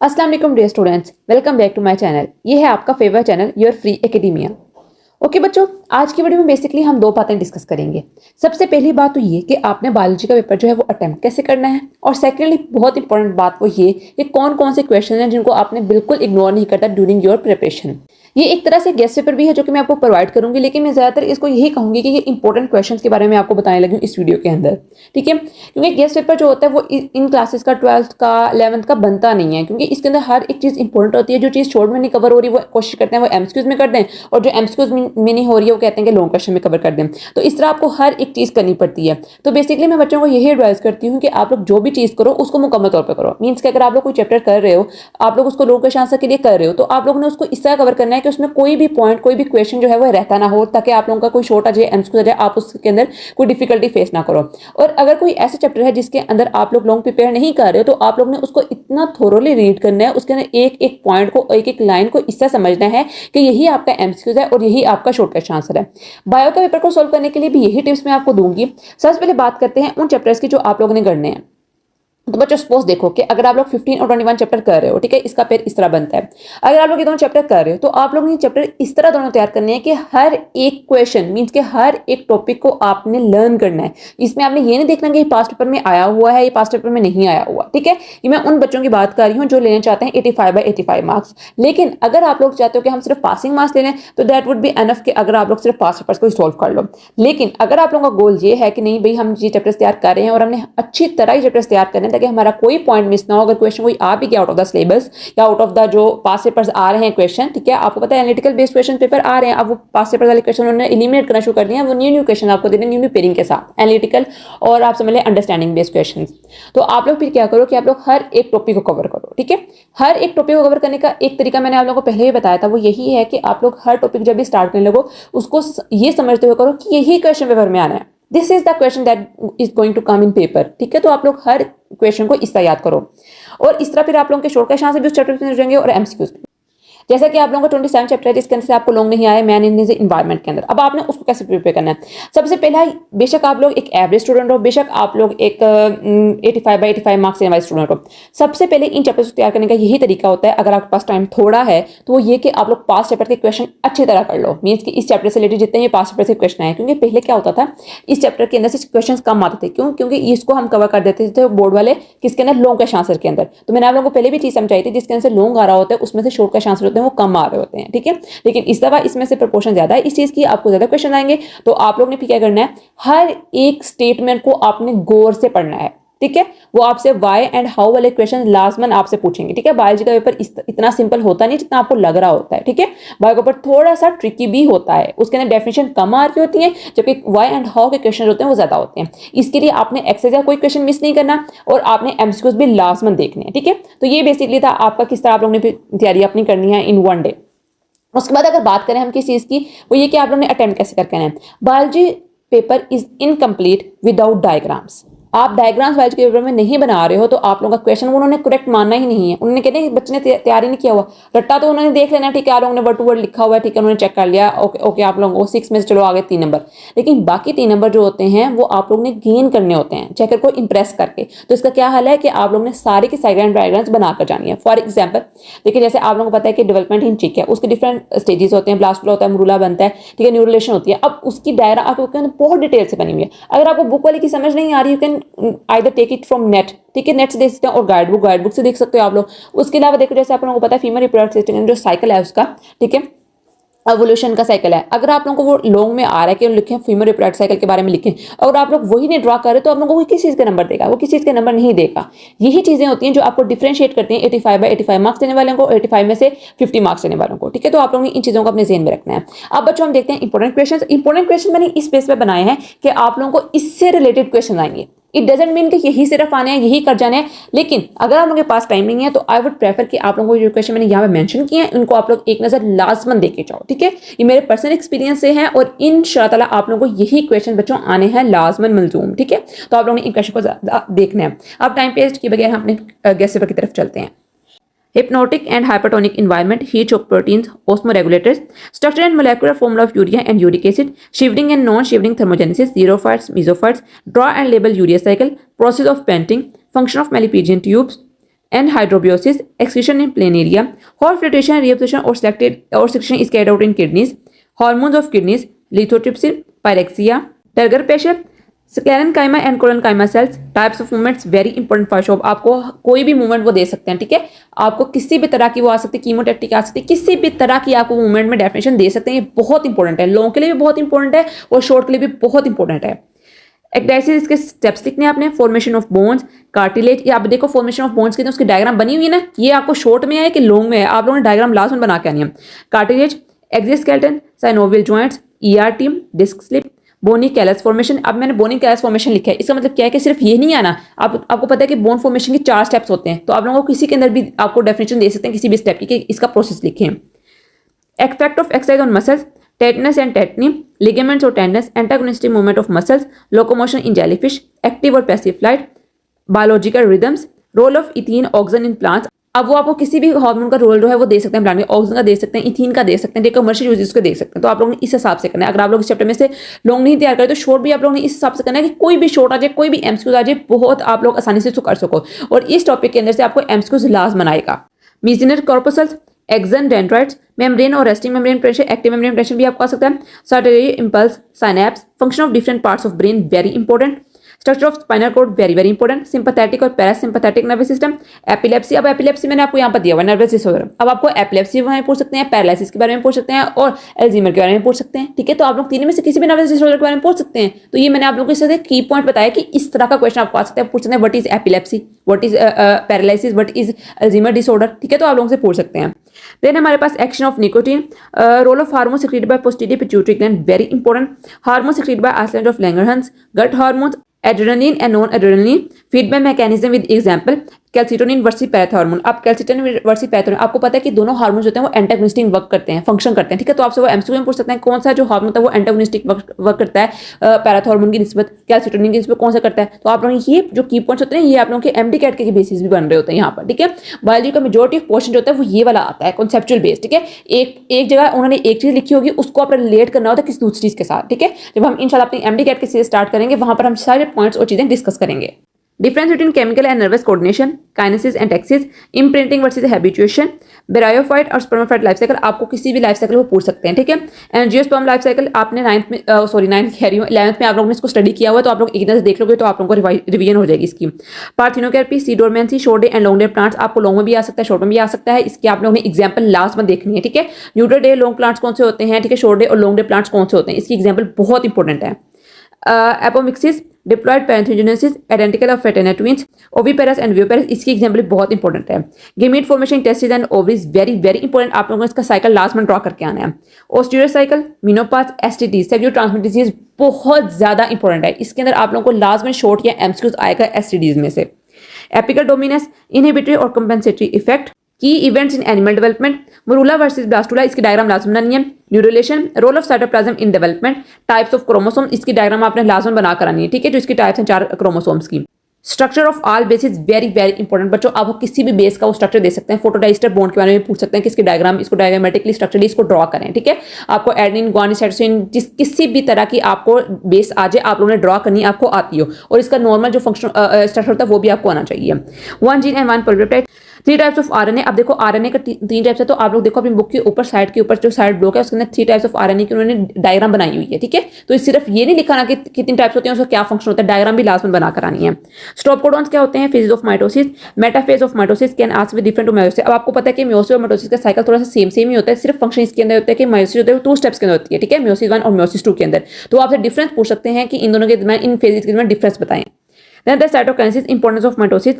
अस्सलाम वालेकुम dear students, welcome back to my channel. ये है आपका favourite channel your free academia. Okay बच्चों, आज की वीडियो में बेसिकली हम दो बातें डिस्कस करेंगे। सबसे पहली बात तो ये कि आपने बायोलॉजी का पेपर जो है वो अटेम्प्ट कैसे करना है, और सेकेंडली बहुत इंपॉर्टेंट बात वो ये कि कौन कौन से क्वेश्चन हैं जिनको आपने बिल्कुल इग्नोर नहीं करता ड्यूरिंग योर प्रिपरेशन। ये एक तरह से गेस्ट पेपर भी है जो कि मैं आपको प्रोवाइड करूंगी, लेकिन मैं ज्यादातर इसको यही कहूंगी कि ये इंपॉर्टेंट क्वेश्चंस के बारे में आपको बताने लगी हूँ इस वीडियो के अंदर। ठीक है, क्योंकि गेस्ट पेपर जो होता है वो इन क्लासेस का 12th का 11th का बनता नहीं है, क्योंकि इसके अंदर हर एक चीज इंपॉर्टेंट होती है। जो चीज शॉर्ट में नहीं कवर हो रही वो कोशिश करते हैं वो एमसीक्यूज में कर दें, और जो एमसीक्यूज में नहीं हो रही है वो कहते हैं कि लॉन्ग क्वेश्चन में कवर कर दें। तो इस तरह आपको हर एक चीज करनी पड़ती है। तो बेसिकली मैं बच्चों को यही एडवाइस करती हूँ कि आप लोग जो भी चीज करो उसको मुकम्मल तौर पर करो। मीन्स कि अगर आप लोग कोई चैप्टर कर रहे हो, आप लोग उसको लॉन्ग क्वेश्चन आंसर के लिए कर रहे हो, तो आप लोगों ने उसको इस तरह कवर करना है कि उसमें कोई भी पॉइंट, कोई भी क्वेश्चन जो है वो रहता ना हो, ताकि आप लोगों का कोई शॉर्ट आ जाए, एमसीक्यू आ जाए, आप उसके अंदर कोई डिफिकल्टी फेस ना करो। और अगर कोई ऐसा चैप्टर है जिसके अंदर आप लोग लॉन्ग प्रिपेयर नहीं कर रहे हो, तो आप लोग ने उसको इतना थोरोली रीड करना है, उसके अंदर एक एक पॉइंट को, एक एक लाइन को इससे समझना है कि यही आपका एमसीक्यू है और यही आपका शॉर्ट क्वेश्चन आंसर है। बायो का पेपर को सोल्व करने के लिए भी यही टिप्स मैं आपको दूंगी। सबसे पहले बात करते हैं उन चैप्टर्स की जो आप लोगों ने करने हैं। तो बच्चों सपोज देखो कि अगर आप लोग 15 और 21 चैप्टर कर रहे हो, ठीक है, इसका पेयर इस तरह बनता है। अगर आप लोग ये दोनों चैप्टर कर रहे हो तो आप लोग ने चैप्टर इस तरह दोनों तैयार करने हैं कि हर एक क्वेश्चन मींस के हर एक टॉपिक को आपने लर्न करना है। इसमें आपने ये नहीं देखना कि पास्ट पेपर में आया हुआ है, ये पास्ट पेपर में नहीं आया हुआ। ठीक है, ये मैं उन बच्चों की बात कर रही हूँ जो लेना चाहते हैं 85/85 मार्क्स। लेकिन अगर आप लोग चाहते हो कि हम सिर्फ पासिंग मार्क्स ले लें तो दैट वुड बी एनफ कि अगर आप लोग सिर्फ पास्ट पेपर्स को सॉल्व कर लो। लेकिन अगर आप लोगों का गोल ये है कि नहीं भाई हम ये चैप्टर्स तैयार कर रहे हैं और हमने अच्छी तरह ये चैप्टर्स तैयार करने ताकि हमारा कोई पॉइंट मिस ना हो, अगर क्वेश्चन कोई आ भी गया आउट ऑफ द सिलेबस या आउट ऑफ द जो पास पेपर्स आ रहे हैं क्वेश्चन, ठीक है, आपको पता है एनालिटिकल बेस्ड क्वेश्चन पेपर आ रहे हैं, अब वो पास पेपर वाले क्वेश्चन उन्होंने एलिमिनेट करना शुरू कर दिया है, वो न्यू क्वेश्चन आपको दे रहे हैं न्यू पेयरिंग के साथ, एनालिटिकल और आप समझ लें अंडरस्टैंडिंग बेस्ड क्वेश्चन। तो आप लोग फिर क्या करो कि आप लोग हर एक टॉपिक को कवर करो। ठीक है, हर एक टॉपिक को कवर करने का एक तरीका मैंने आप लोगों को पहले ही बताया था, वो यही है कि आप लोग हर टॉपिक जब भी स्टार्ट करने लगो उसको ये समझते हुए करो कि यही क्वेश्चन पेपर में आना है, this is the question that is going to come in paper. ठीक है, तो आप लोग हर क्वेश्चन को इस तरह याद करो, और इस तरह फिर आप लोगों के शॉर्ट क्वेश्चन आंसर भी उस चैप्टर में रहेंगे और एमसीक्यूज भी। जैसा कि आप लोगों को 27 चैप्टर है जिसके अंदर से आपको लॉन्ग नहीं आया मैन इन इन्वायरमेंट के अंदर, अब आपने उसको कैसे प्रिपेयर करना है। सबसे पहला, बेशक आप लोग एक एवरेज स्टूडेंट हो, बेशक आप लोग एक 85/85 मार्क्स वाले स्टूडेंट हो, सबसे पहले इन चैप्टर्स को तैयार करने का यही तरीका होता है। अगर आपके पास टाइम थोड़ा है तो वो ये कि आप लोग पास चैप्टर के क्वेश्चन अच्छी तरह कर लो। मीन्स कि इस चैप्टर से रिलेटेड जितने भी पास चैप्टर से क्वेश्चन आए, क्योंकि पहले क्या होता था इस चैप्टर के अंदर से क्वेश्चन कम आते थे। क्यों? क्योंकि इसको हम कवर कर देते थे बोर्ड वाले किसके अंदर, लॉन्ग क्वेश्चन आंसर के अंदर। तो मैंने आप लोगों को पहले भी चीज समझाई थी, जिसके अंदर लॉन्ग आ रहा होता है उसमें से शॉर्ट क्वेश्चन आंसर होते हैं वो कम आ रहे होते हैं। ठीक है, लेकिन इस दफा इसमें से प्रोपोर्शन ज्यादा है इस चीज की, आपको ज्यादा क्वेश्चन आएंगे। तो आप लोग ने फिर क्या करना है, हर एक स्टेटमेंट को आपने गौर से पढ़ना है। ठीक है, वो आपसे वाई एंड हाउ वाले क्वेश्चन लाजमन आपसे पूछेंगे। ठीक है, बायोलॉजी का पेपर इतना सिंपल होता नहीं जितना आपको लग रहा होता है। ठीक है, बायो का पेपर थोड़ा सा ट्रिकी भी होता है, उसके अंदर डेफिनेशन कम आ रही होती है, जबकि वाई एंड हाउ के क्वेश्चन होते हैं वो ज्यादा होते हैं। इसके लिए आपने एक्सरसाइज का कोई क्वेश्चन मिस नहीं करना और आपने एमसीक्यूज भी लाजमन देखने हैं। ठीक है, तो ये बेसिकली था आपका किस तरह आप लोगों ने तैयारी अपनी करनी है इन वन डे। उसके बाद अगर बात करें हम किस चीज की, वो ये कि आप लोगों ने अटेम्प्ट कैसे करके आना है। Biology paper is incomplete without diagrams. आप डायग्राम्स बायोलॉजी के पेपर में नहीं बना रहे हो तो आप लोगों का क्वेश्चन उन्होंने करेक्ट मानना ही नहीं है। उन्होंने कहते हैं बच्चे ने तैयारी नहीं किया हुआ, रट्टा तो उन्होंने देख लेना, ठीक है, आप लोगों ने वर्ड टू वर्ड लिखा हुआ है, ठीक है, उन्होंने चेक कर लिया, ओके ओके, आप लोगों को 6 में से चलो आगे 3 नंबर। लेकिन बाकी 3 नंबर जो होते हैं वो आप लोग ने गेन करने होते हैं चेकर को इंप्रेस करके। तो इसका क्या हाल है कि आप लोग ने सारे की डायग्राम्स बनाकर जानी है। फॉर एग्जाम्पल देखिए, जैसे आप लोगों को पता है कि डेवलपमेंट इन चिक है, उसके डिफरेंट स्टेजेस होते हैं, ब्लास्टुला होता है, मरूला बनता है, ठीक है, न्यूरुलेशन होती है। अब उसकी डायग्राम आपको बहुत डिटेल से बनी हुई है। अगर आपको बुक वाले की समझ नहीं आ रही, you can either take it from net. ठीक है, नेट से देख सकते हैं और गाइड बुक से देख सकते हो आप लोग। उसके अलावा देखो, जैसे आप लोगों को पता है फीमेल रिप्रोडक्टिव सिस्टम जो साइकिल है उसका, ठीक है, एवोल्यूशन का साइकिल है। अगर आप लोगों को वो लॉन्ग में आ रहा है कि लिखें फीमेल रिप्रोडक्टिव साइकिल के बारे में लिखें, अगर आप लोग वही नहीं ड्रा कर रहे तो आप लोगों को किस चीज का नंबर देगा, वो किस चीज का नंबर नहीं देगा। यही चीजें होती हैं जो आपको डिफरेंशिएट करती हैं 85/85 मार्क्स देने वालों को, 85 में से 50 मार्क्स देने वालों को। ठीक है, तो आप लोगों ने इन चीजों को अपने ज़हन में रखना है। अब बच्चों हम देखते हैं इंपॉर्टेंट क्वेश्चन मैंने इस बेस पे बनाए हैं कि आप लोगों को इससे रिलेटेड क्वेश्चन आएंगे। इट डजेंट मीन कि यही सिर्फ आने हैं, यही कर जाने हैं। लेकिन अगर आप लोगों के पास टाइम नहीं है तो आई वुड प्रेफर कि आप लोगों को जो क्वेश्चन मैंने यहाँ पे मेंशन किए हैं उनको आप लोग एक नजर लाजमन देके जाओ। ठीक है, ये मेरे पर्सनल एक्सपीरियंस से है और इंशाअल्लाह ताला आप लोगों को यही क्वेश्चन बच्चों आने हैं लाजमन मलजूम। ठीक है, तो आप लोगों ने इन क्वेश्चन को ज्यादा देखना है। अब टाइम वेस्ट किए बगैर हम अपने गेस्ट पेपर की तरफ चलते हैं। hypnotic and hypertonic environment, heat shock proteins, osmoregulators, structure and molecular formula of urea and uric acid, shielding and non-shielding thermogenesis, xerophytes, mesophytes, draw and label urea cycle, process of painting, function of Malpighian tubes, anhydrobiosis, excretion in planaria, how filtration, reabsorption or secretion is carried out in kidneys, hormones of kidneys, lithotripsy, pyrexia, Turgor pressure, sclerenchyma and collenchyma cells, types of movements very important for shop. आपको कोई भी movement वो दे सकते हैं, ठीक है। आपको किसी भी तरह की वो आ सकती है, कीमोटैक्टिक आ सकती है, किसी भी तरह की आपको मूवमेंट में डेफिनेशन दे सकते हैं। ये बहुत इंपॉर्टेंट है, लॉन्ग के लिए भी बहुत इंपॉर्टेंट है और शॉर्ट के लिए भी बहुत इंपॉर्टेंट है। एक्टाइसिस, इसके स्टेप्स लिखने हैं आपने। फॉर्मेशन ऑफ बोन्स, कार्टिलेज, ये आप देखो फॉर्मेशन ऑफ बोन्स की तो उसकी डायग्राम बनी हुई है ना, ये आपको शॉर्ट में है कि लॉन्ग में है, आप लोगों ने डायग्राम लास्ट में बना के आनी है। Cartilage, exoskeleton, synovial joints, ERT, disc slip, bony callus formation. अब मैंने बोनी कैलस फॉर्मेशन लिखा है, इसका मतलब क्या है कि सिर्फ ये नहीं आना, आपको पता है कि बोन फॉर्मेशन के 4 स्टेप्स होते हैं, तो आप लोगों को किसी के अंदर भी आपको डेफिनेशन दे सकते हैं किसी भी स्टेप की कि इसका प्रोसेस लिखें। Effect of exercise on muscles, tetanus and tetany, ligaments और tendons, antagonistic movement of muscles, locomotion in jellyfish, active और passive flight, biological rhythms, role of ethene oxygen in plants. अब वो आपको किसी भी हार्मोन का रोल जो है वो दे सकते हैं प्लांट में, ऑक्सीजन का दे सकते हैं, इथीन का दे सकते हैं, कमर्शियल यूजेस को दे सकते हैं। तो आप लोगों ने इस हिसाब से करना है। अगर आप लोग इस चैप्टर में से लॉन्ग नहीं तैयार करें तो शॉर्ट भी आप लोगों ने इस हिसाब से करना है कि कोई भी शॉर्ट आ जाए, कोई भी एमसीक्यूज आ जाए, बहुत आप लोग आसानी से इसको कर सको। और इस टॉपिक के अंदर से आपको एमसीक्यूज लास्ट बनाएगा। Meissner corpuscles, axon, dendrites, membrane और resting membrane pressure, active membrane pressure भी आपको आ सकता है। Saltatory impulse, synapse, function of different parts of brain very important. Structure of spinal cord very very important. Sympathetic और parasympathetic nervous system, epilepsy. अब epilepsy मैंने आपको यहाँ पर दिया हुआ नर्वस डिसऑर्डर। अब आपको एपिलेप्सी के बारे में पूछ सकते हैं, पैरालिसिस के बारे में पूछ सकते हैं और अल्जीमर के बारे में पूछ सकते हैं, ठीक है। तो आप लोग तीनों में से किसी भी नर्वस डिसऑर्डर के बारे में पूछ सकते हैं। तो ये मैंने आप लोगों के साथ की पॉइंट बताया कि इस तरह का क्वेश्चन आपको आ सकता है, पूछ सकते हैं what is epilepsy, what is paralysis, what is Alzheimer disorder, ठीक है। तो आप लोगों से पूछ सकते हैं। देन हमारे पास action of nicotine, role of hormone secreted by posterior pituitary gland very important, hormone secreted by island of Langerhans, gut hormones, adrenaline and non adrenaline, feedback mechanism with example, calcitonin versus parathormone. अब calcitonin versus parathormone, आपको पता है कि दोनों hormones होते हैं वो antagonistic work करते हैं, फंक्शन करते हैं, ठीक है। तो आपसे वो एमसीक्यू में पूछ सकते हैं कौन सा जो हार्मोन होता है वो एंटागोनिस्टिक वर्क करता है पैराथॉर्मोन की निस्बत, कैल्सिटोनिन की निस्बत कौन सा करता है। तो आप लोगों ये जो की पॉइंट्स होते हैं ये आप लोगों के एमडी कैट के बेसिस भी बन रहे होते हैं यहाँ पर, ठीक है। बायोलॉजी का मेजॉरिटी ऑफ क्वेश्चन जो होता है वो ये वाला आता है, कॉन्सेप्चुअल बेस्ड, ठीक है। एक जगह उन्होंने एक चीज लिखी होगी, उसको आप रिलेट करना होता है किसी दूसरी चीज के साथ, ठीक है। जब हम इंशाल्लाह अपनी एमडी कैट के सीरीज स्टार्ट करेंगे वहां पर हम सारे पॉइंट्स और चीजें डिस्कस करेंगे। Difference between chemical and nervous coordination, kinesis and taxis, imprinting versus habituation, bryophyte और स्पर्मोफाइट लाइफ साइकिल। आपको किसी भी लाइफ साइकिल को पूछ सकते हैं, ठीक है। एंजियोस्पर्म लाइफ साइकिल आपने 11th में आप लोगों ने इसको स्टडी किया हुआ है, तो आप लोग एक तरह से देख लोगे तो आप लोगों को रिवीजन हो जाएगी इसकी। Parthenocarpy, seed dormancy, short day and long day plants, आपको लॉन्ग में भी आ सकता है, शॉर्ट में भी आ सकता है। इसकी आप लोगों ने एग्जाम्पल लास्ट में देखनी है, ठीक है। न्यूट्रल डे लॉन्ग प्लांट्स कौन से होते हैं, ठीक है। शॉर्ट डे और लॉन्ग डे प्लांट्स कौन से होते हैं, इसकी एग्जाम्पल बहुत इंपॉर्टेंट है। Apomixis, diploid parthenogenesis, identical of fraternal twins, oviparous and viviparous, इसकी एग्जांपल बहुत इंपॉर्टेंट है। Gamete formation, testis and ovaries very very important, आप लोगों को इसका साइकिल लास्ट में ड्रॉ करके आना है। Oestrous cycle, menopause, STD, sexual transmitted disease बहुत ज्यादा इंपॉर्टेंट है। इसके अंदर आप लोगों को लास्ट में शॉर्ट या एमसीक्यूज आएगा एसटीडीज में से। एपिकल डोमिनेंस, इनहिबिटरी और compensatory effect, key events in animal development, morula versus blastula, इसकी डायग्राम लास्ट में बनानी है। Neurulation, role of cytoplasm in development, types of chromosome, इसकी डायग्राम आपने लास्ट में बना करानी है, ठीक है। जो इसकी टाइप्स हैं 4 क्रोमोसोम्स की। Structure of all basis very very important बच्चों, आप किसी भी बेस का वो स्ट्रक्चर दे सकते हैं। फोटोडाइस्टर बॉन्ड के बारे में पूछ सकते हैं कि इसकी डायग्राम, इसको डायग्रामेटिकली स्ट्रक्चरली इसको ड्रॉ करें, ठीक है। आपको एडेनिन, गुआनिन, साइटोसिन, किसी भी तरह की आपको बेस आ जाए, आप लोगों ने ड्रॉ करनी आपको आती हो, और इसका नॉर्मल जो फंक्शन स्ट्रक्चर होता है वो भी आपको आना चाहिए। 1 gene and 1 polypeptide, 3 types of RNA. अब देखो आरएनए का 3 टाइप्स है, तो आप लोग देखो अपनी बुक के ऊपर साइड के ऊपर जो साइड ब्लॉक है उसके अंदर 3 टाइप्स ऑफ आरएनए की उन्होंने डायग्राम बनाई हुई है, ठीक है। तो सिर्फ ये नहीं लिखा ना कि कितने टाइप्स होते हैं, उसका क्या फंक्शन होता है, डायग्राम भी लास्ट में बना करानी है। स्टॉप कोडॉन्स क्या होते हैं, phases of mitosis, metaphase of mitosis can also be different to meiosis. अब आपको पता है कि मियोसिस और माइटोसिस का साइकिल थोड़ा सा सेम ही होता है, सिर्फ फंक्शन इसके अंदर होता है कि मायोसिस होता है 2 स्टेप्स के अंदर होती है, ठीक है, मियोसिस 1 और मियोसिस 2 के अंदर। तो आपसे डिफरेंस पूछ सकते हैं कि इन दोनों के दरमियान, इन फेजेस के दरमियान डिफरेंस बताएं। Then the cytokinesis, importance of mitosis,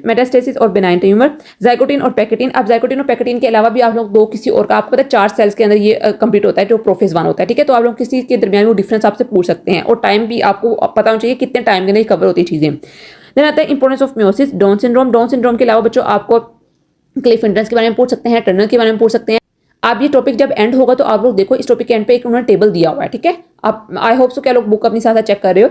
metastasis और benign tumor, zygotin और पैकेटिन। अब zygotin और पैकेटिन के अलावा भी आप लोग 2 किसी और का, आपको पता है 4 सेल्स के अंदर ये कंप्लीट होता है जो प्रोफेज 1 होता है, ठीक है। तो आप लोग किसी के दरमियान वो डिफरेंस आपसे पूछ सकते हैं, और टाइम भी आपको पता होना चाहिए कितने टाइम के अंदर कवर होती है चीजें। देन आता है importance of meiosis, down syndrome. Down syndrome के अलावा बच्चों आपको क्लिफ इंटरेंस के बारे में पूछ सकते हैं, टर्नर के बारे में पूछ सकते हैं। आप ये टॉपिक जब एंड होगा तो आप लोग देखो इस टॉपिक के एंड पे एक उन्होंने टेबल दिया हुआ है, ठीक है। आप आई होप सो क्या लोग बुक अपनी साथ चेक कर रहे हो,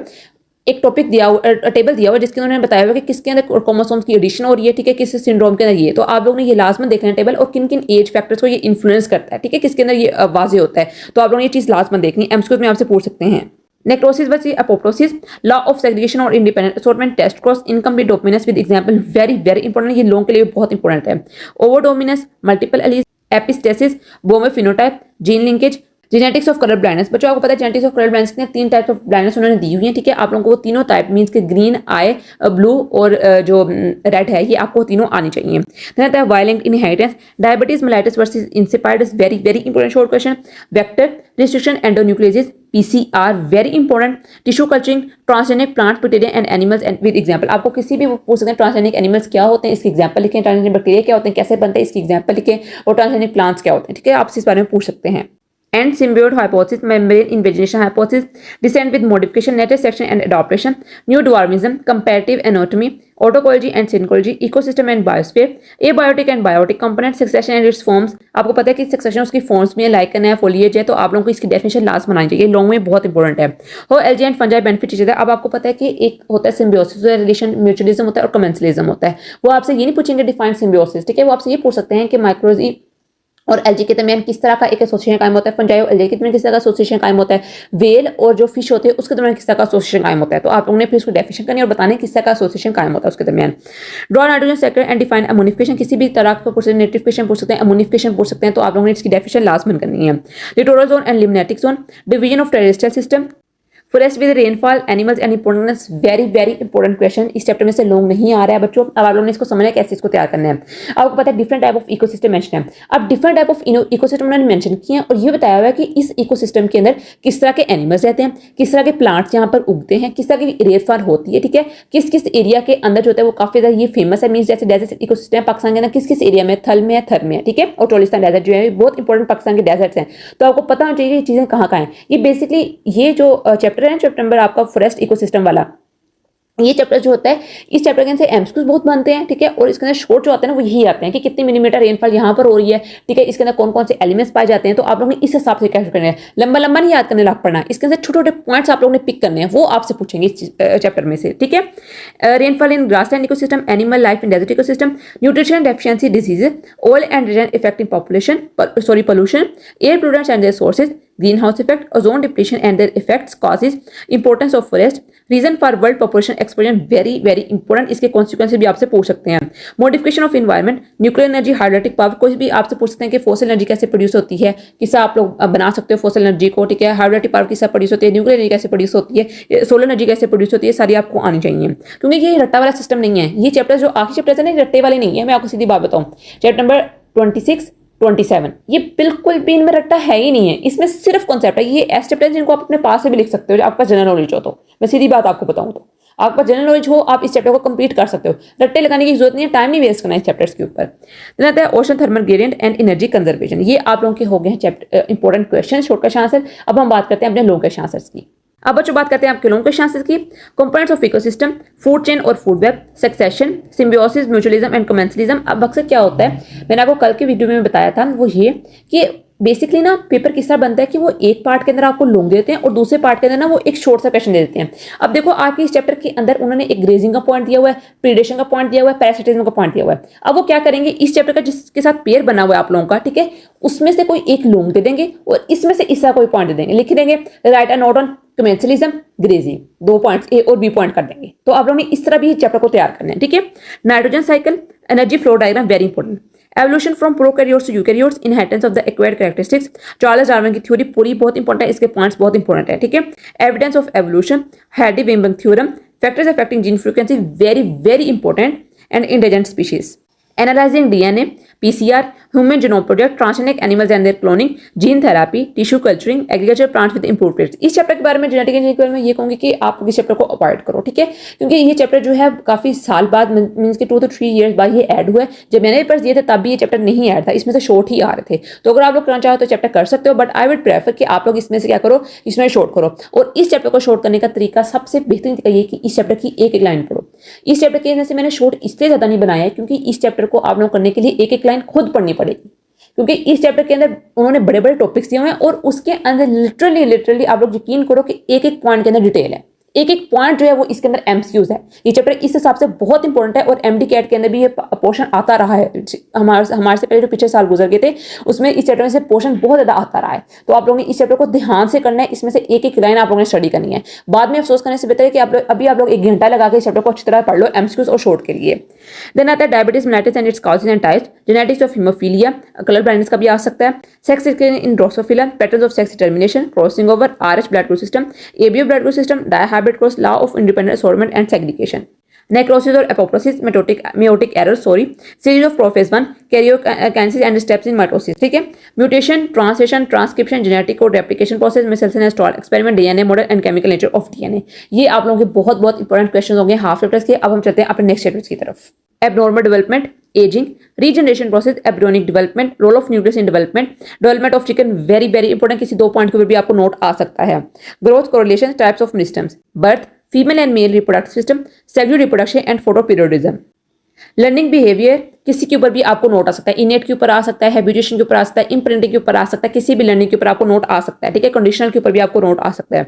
एक टॉपिक दिया हुआ, टेबल दिया हुआ जिसके उन्होंने बताया हुआ कि किसके अंदर क्रोमोसोम्स की एडिशन हो रही है, ठीक है, किस सिंड्रोम के अंदर ये। तो आप लोगों ने ये लास्ट में देखना है टेबल, और किन किन एज फैक्टर्स को ये इन्फ्लुएंस करता है, ठीक है, किसके अंदर ये वाजे होता है। तो आप लोगों ने ये चीज लास्ट में देखनी है, एमसीक्यू में आपसे पूछ सकते हैं। Necrosis versus apoptosis, law of segregation और independent assortment, test cross, incomplete dominance with example, very very important, ये लोगों के लिए बहुत इंपॉर्टेंट है। Over dominance, multiple alleles, epistasis, Bombay phenotype, gene linkage, genetics of colour blindness. बच्चों आपको पता है जेनेटिक्स ऑफ कलर ब्लाइंडनेस के 3 टाइप्स ऑफ ब्लाइंडनेस उन्होंने दी हुई है, ठीक है। आप लोगों को वो तीनों टाइप मींस के ग्रीन आई, ब्लू और जो रेड है, ये आपको तीनों आनी चाहिए। देन आता है violent inheritance, diabetes mellitus versus insipidus, very very important short question. Vector restriction, endonuclease, PCR, very important. Tissue culturing, transgenic plant, bacteria and animals and with example. आपको किसी भी पूछ सकते हैं ट्रांसजेनिक एनिमल्स क्या होते हैं, इसके एग्जांपल लिखें। ट्रांसजेनिक बैक्टीरिया क्या होते हैं, कैसे बनते हैं, इसकी एग्जांपल लिखें। और ट्रांसजेनिक प्लांट्स क्या होते हैं, ठीक है, आपसे इस बारे में पूछ सकते हैं। And symbiote hypothesis, membrane invagination hypothesis, descent with modification, native selection and adaptation, new Darwinism, comparative anatomy, autoecology and syncology, ecosystem and biosphere, abiotic and biotic component, succession and its forms। आपको पता है कि succession उसकी forms में है, lichen है, foliage है, तो आप लोगों को इसकी definition लास्ट बनानी चाहिए, लॉन्ग में बहुत इंपॉर्टेंट है। हो algae and fungi benefit each other. अब आपको पता है कि एक होता है सिम्बियोसिस रिलेशन, म्यूचुअलिज्म होता है और कमेंसलिज्म होता है। वो आपसे ये नहीं पूछेंगे डिफाइन सिम्बियोसिस, ठीक है, वो आपसे ये पूछ सकते हैं कि माइक्रोजी और एल्गी के दरमियान किस तरह का एक एसोसिएशन कायम होता है, फंजाई और एल्गी के दरमियान किस तरह का एसोसिएशन कायम होता है, वेल और जो फिश होते हैं उसके दरमियान किस तरह का एसोसिएशन कायम होता है। तो आप लोगों ने फिर उसको डेफिनेशन करनी और बताने किस तरह का एसोसिएशन कायम होता है उसके दरमियान। Draw nitrogen sector and define ammonification, किसी भी तरह का पूछ सकते हैं, नेट्रिफिकेशन पूछ सकते हैं, अमोनिफिकेशन पूछ सकते हैं, तो आप लोगों ने इसकी डेफिनेशन लास्ट में करनी है। Littoral zone and limnetic zone, division of terrestrial system, forest with rainfall, animals and importance, very very important question. इस चैप्टर में से लॉन्ग नहीं आ रहा है बच्चों। अब आप लोगों ने इसको समझना है कैसे इसको तैयार करना है। आपको पता है different type of ecosystem mention है। अब डिफरेंट टाइप ऑफ इकोसिस्टम उन्होंने मेंशन किए हैं और ये बताया हुआ है कि इस इकोसिस्टम के अंदर किस तरह के एनिमल्स रहते हैं, किस तरह के प्लांट्स यहाँ पर उगते हैं, किस तरह की रेनफॉल होती है, ठीक है, किस किस एरिया के अंदर जो होता है वो काफी ज्यादा ये फेमस है। मीन्स जैसे डेजर्ट इकोसिस्टम पाकिस्तान के अंदर किस किस एरिया में, थल में है, थर में है, ठीक है, और टोलिस्तान डेजर्ट जो है बहुत इंपॉर्टेंट पाकिस्तान के डेजर्ट्स हैं। तो आपको पता होना चाहिए ये चीजें कहाँ कहाँ हैं। ये बेसिकली ये जो चैप्टर है, चैप्टर नंबर आपका फॉरेस्ट इकोसिस्टम वाला, ये चैप्टर जो होता है, इस चैप्टर के अंदर एमसीक्यूज बहुत बनते हैं, ठीक है, और इसके अंदर शॉर्ट जो आते हैं ना वो यही आते हैं कि कितनी मिलीमीटर रेनफॉल यहाँ पर हो रही है, ठीक है, इसके अंदर कौन कौन से एलिमेंट्स पाए जाते हैं। तो आप लोगों ने इस हिसाब से कैसे करना है, लंबा लंबा नहीं याद करने लग पड़ना, इसके अंदर छोटे छोटे पॉइंट्स आप लोगों ने पिक करने हैं, वो आपसे पूछेंगे इस चैप्टर में से, ठीक है। Rainfall in grassland ecosystem, animal life in desert ecosystem, nutrition deficiency disease, oil and rain affecting population pollution, air pollution and their sources, greenhouse effect, ozone depletion and their effects, causes, importance of forest, reason for world population explosion, very very important, इसके consequences भी आपसे पूछ सकते हैं। modification of environment, nuclear energy, hydroelectric power, कोई भी आपसे पूछ सकते हैं कि fossil energy कैसे प्रोड्यूस होती है, किससे आप लोग बना सकते हो fossil energy को, ठीक है, hydroelectric power किससे प्रोड्यूस होती है, nuclear energy कैसे प्रोड्यूस होती है, solar energy कैसे प्रोड्यूस होती है, सारी आपको आनी चाहिए, क्योंकि ये रट्टा वाला सिस्टम नहीं है। ये चैप्टर जो आखिरी चैप्टर है ना, रट्टे वाले नहीं है। मैं आपको सीधी बात बताऊं, चैप्टर नंबर 26 27 ये बिल्कुल भी इनमें रट्टा है ही नहीं है, इसमें सिर्फ कॉन्सेप्ट है। ये ऐसे चैप्टर जिनको आप अपने पास से भी लिख सकते हो, आपका जनरल नॉलेज हो तो। मैं सीधी बात आपको बताऊं तो आपका जनरल नॉलेज हो, आप इस चैप्टर को कंप्लीट कर सकते हो, रट्टे लगाने की जरूरत नहीं है, टाइम नहीं वेस्ट करना है इस चैप्टर्स के ऊपर। देन आता है ocean thermal gradient and energy conservation. ये आप लोगों के हो गए हैं chapter important question, short question answer. अब हम बात करते हैं अपने लॉन्ग क्वेश्चन आंसर्स की। अब बच्चों बात करते हैं आपके लॉन्ग क्वेश्चन आंसर्स की। Components of ecosystem, food chain और food web, succession, symbiosis, mutualism and commensalism. अब अक्सर क्या होता है, मैंने आपको कल के वीडियो में बताया था, वो ये कि बेसिकली ना पेपर किस तरह बनता है कि वो एक पार्ट के अंदर आपको लॉन्ग देते हैं और दूसरे पार्ट के अंदर ना वो एक शॉर्ट सा क्वेश्चन दे देते हैं। अब देखो आपके इस चैप्टर के अंदर उन्होंने एक ग्रेजिंग का पॉइंट दिया हुआ है, प्रीडेशन का पॉइंट दिया हुआ है, पैरासिटिज्म का पॉइंट दिया हुआ है। अब वो क्या करेंगे, इस चैप्टर का जिसके साथ पेयर बना हुआ है आप लोगों का, ठीक है, उसमें से कोई एक लॉन्ग दे देंगे और इसमें से इसका कोई पॉइंट दे देंगे, लिख देंगे right a note on commensalism, grazing, 2 points A और बी पॉइंट कर देंगे। तो आप लोगों ने इस तरह भी चैप्टर को तैयार करना है, ठीक है। Nitrogen cycle, energy flow diagram, very important. Evolution from prokaryotes to eukaryotes, inheritance of the acquired characteristics, Charles Darwin की थ्योरी पूरी बहुत इंपॉर्टेंट है, इसके पॉइंट्स बहुत इंपॉर्टेंट है, ठीक है। Evidence of evolution, Hardy Weinberg theorem, factors affecting gene frequency, very very important, and indigent species. Analysing DNA, PCR, human genome project, transgenic animals and their cloning, gene therapy, tissue culturing, agriculture plants with improved traits. इस chapter के बारे में, genetic engineering के बारे में ये कहूंगी कि आप इस चैप्टर को अवॉइड करो, ठीक है, क्योंकि ये चैप्टर जो है काफी साल बाद, मींस के 2 to 3 ईयर्स बाद ये ऐड हुआ है। जब मैंने पेपर्स दिए थे तब भी ये चैप्टर नहीं ऐड था, इसमें से शॉर्ट ही आ रहे थे। तो अगर आप लोग करना चाहो तो चैप्टर कर सकते हो, बट आई वुड प्रेफर कि आप लोग इसमें से क्या करो, इसमें शॉर्ट करो। और इस चैप्टर को शॉर्ट करने का तरीका, सबसे बेहतरीन तरीका ये कि इस चैप्टर की एक एक लाइन पढ़ो। इस चैप्टर के अंदर से मैंने शॉर्ट इसलिए ज्यादा नहीं बनाया है क्योंकि इस चैप्टर को आप लोग करने के लिए एक एक लाइन खुद पढ़नी पड़ेगी, क्योंकि इस चैप्टर के अंदर उन्होंने बड़े बड़े टॉपिक्स दिए हुए हैं और उसके अंदर लिटरली आप लोग यकीन करो कि एक एक पॉइंट के अंदर डिटेल है, एक एक पॉइंट जो है वो इसके अंदर एमसीक्यूज है। ये चैप्टर इस हिसाब से बहुत इंपॉर्टेंट है और एमडी कैट के अंदर भी ये पोर्शन आता रहा है। हमारे से पहले जो पिछले साल गुजर गए थे उसमें इस चैप्टर में से पोर्शन बहुत ज्यादा आता रहा है। तो आप लोगों ने इस चैप्टर को ध्यान से करना है, इसमें से एक एक लाइन आप लोगों ने स्टडी करनी है। बाद में अफसोस करने से बेहतर है कि अभी आप लोग 1 घंटा लगा के इस चैप्टर को अच्छी तरह पढ़ लो एमसीक्यूज और शॉर्ट के लिए। देन आता है diabetes mellitus and its causes and types, genetics of haemophilia, colour blindness का भी आ सकता है, sex in Drosophila, patterns of sex determination, crossing over, Rh blood group system, ABO blood group system, dihybrid cross, law of independent assortment and segregation, necrosis or apoptosis, meiotic error, series of prophase 1, karyokinesis and steps in mitosis, ठीक है। Mutation, translation, transcription, genetic और replication process, Meselson and Stahl experiment, DNA model and chemical nature of DNA. ये आप लोगों के बहुत बहुत इंपॉर्टेंट क्वेश्चन होंगे हाफ चैप्टर्स के। अब हम चलते हैं अपने नेक्स्ट चैप्टर्स की तरफ। Abnormal development, ageing, regeneration process, embryonic development, role of nucleus in development of chicken, very very important, किसी 2 पॉइंट के ऊपर भी आपको नोट आ सकता है। Growth, correlation, types of meristems, birth, female and male reproductive system, sexual reproduction and photoperiodism. Learning behaviour किसी के ऊपर भी आपको नोट आ सकता है, इनेट के ऊपर आ सकता है, हैबिटेशन के ऊपर आ सकता है, इम्प्रिंटिंग के ऊपर आ सकता है, किसी भी लर्निंग के ऊपर आपको नोट आ सकता है, ठीक है। कंडीशनल के ऊपर भी आपको नोट आ सकता है।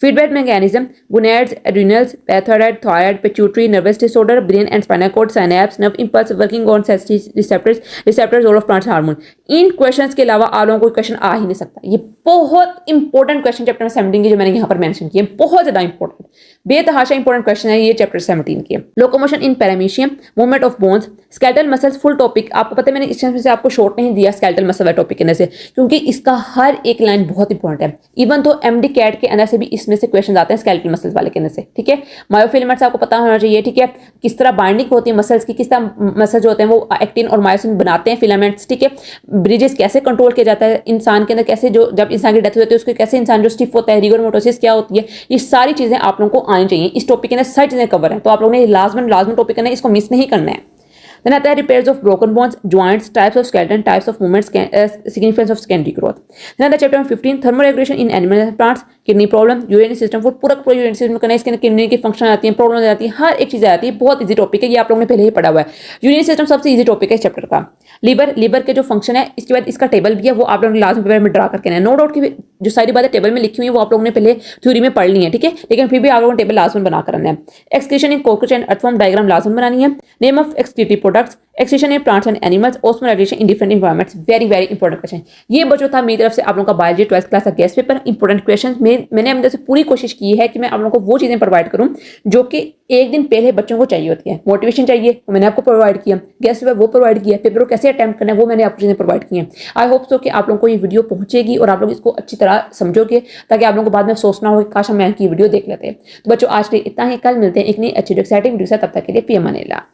फीडबैक मैकेनिज्म, गोनैड्स, एड्रिनल्स, पैथाइड, thyroid, pituitary, nervous disorder, brain and spinal cord, synapse, nerve impulse, working on receptors, role of plant hormone. इन क्वेश्चंस के अलावा आप लोगों को क्वेश्चन आ ही नहीं सकता। ये बहुत इंपॉर्टेंट क्वेश्चन चैप्टर 17 के जो मैंने यहाँ पर मेंशन किए, बहुत ज्यादा इंपॉर्टेंट, बेतहाशा इंपॉर्टेंट क्वेश्चन है ये चैप्टर 17 के। Locomotion in paramecium, movement of bones, skeletal muscles, full topic. आपको पता है मैंने इस चैप्टर से आपको शॉर्ट नहीं दिया स्केलेटल मसल वाले टॉपिक के अंदर से, क्योंकि इसका हर एक लाइन बहुत इंपॉर्टेंट है। इवन तो एमडी कैट के अंदर से भी इसमें से क्वेश्चन आते हैं स्केलेटल मसल्स वाले के अंदर से, ठीक है। मायोफिलामेंट्स आपको पता होना चाहिए, ठीक है, किस तरह बाइंडिंग होती है मसल्स की, किस तरह मसल जो होते हैं वो एक्टिन और मायोसिन बनाते हैं फिलामेंट्स, ठीक है। ब्रिजेस कैसे कंट्रोल किया जाता है इंसान के अंदर, कैसे जो जब इंसान की डेथ होती है उसको कैसे इंसान जो स्टिफ होता है, रिगर मोटोसिस क्या होती है, ये सारी चीजें आप लोगों को आनी चाहिए। इस टॉपिक के अंदर सारी चीजें कवर है, तो आप लोगों ने लाजमन टॉपिक है इसको मिस नहीं करना है। Then आता है repairs of broken bones, joints, types of skeleton, types of movements, significance of secondary growth. Then आता है chapter 15 thermoregulation in animal and plants, kidney problem, urinary system, पूरा urinary system करना है, इसके अंदर किडनी की फंक्शन आती है, प्रॉब्लम आ जाती है, हर एक चीज आती है। बहुत इजी टॉपिक है, ये आप लोगों ने पहले ही पढ़ा हुआ है। यूरिनरी सिस्टम सबसे इजी टॉपिक है इस चैप्टर का। लीवर के जो फंक्शन है, इसके बाद इसका टेबल भी है, वो आप लोगों ने लास्ट पेपर में ड्रा करके ना, नो डाउट की जो सारी बातें टेबल में लिखी हुई है वो आप लोगों ने पहले थ्योरी में पढ़ ली है, ठीक है, लेकिन फिर भी आप लोगों ने टेबल लास्ट में बना करना है। Excretion in cockroach and earthworm diagram last में बनानी है। Name of excretory products, excretion in plants and animals, osmoregulation in different environments, very very important question. ये बच्चों था मेरी तरफ से आप लोगों का बायोलॉजी 12th क्लास का गेस्ट पेपर, इंपॉर्टेंट क्वेश्चन। मैंने अपनी तरफ से पूरी कोशिश की है कि मैं आप लोगों को वो चीजें प्रोवाइड करूं जो कि एक दिन पहले बच्चों को चाहिए होती है। मोटिवेशन चाहिए वो मैंने आपको प्रोवाइड किया, गेस्ट पेपर वो प्रोवाइड किया, पेपर को कैसे अटेम्प्ट करना है वो मैंने आपको चीजें प्रोवाइड की हैं। आई होप सो कि आप लोगों को ये वीडियो पहुंचेगी और आप लोग इसको अच्छी तरह समझोगे, ताकि आप लोगों को बाद में अफसोस ना हो कि काश हम की वीडियो देख लेते हैं। तो बच्चों आज के लिए इतना ही, कल मिलते हैं एक नई अच्छी एक्साइटिंग वीडियो से, तब तक के लिए फी अमान अल्लाह।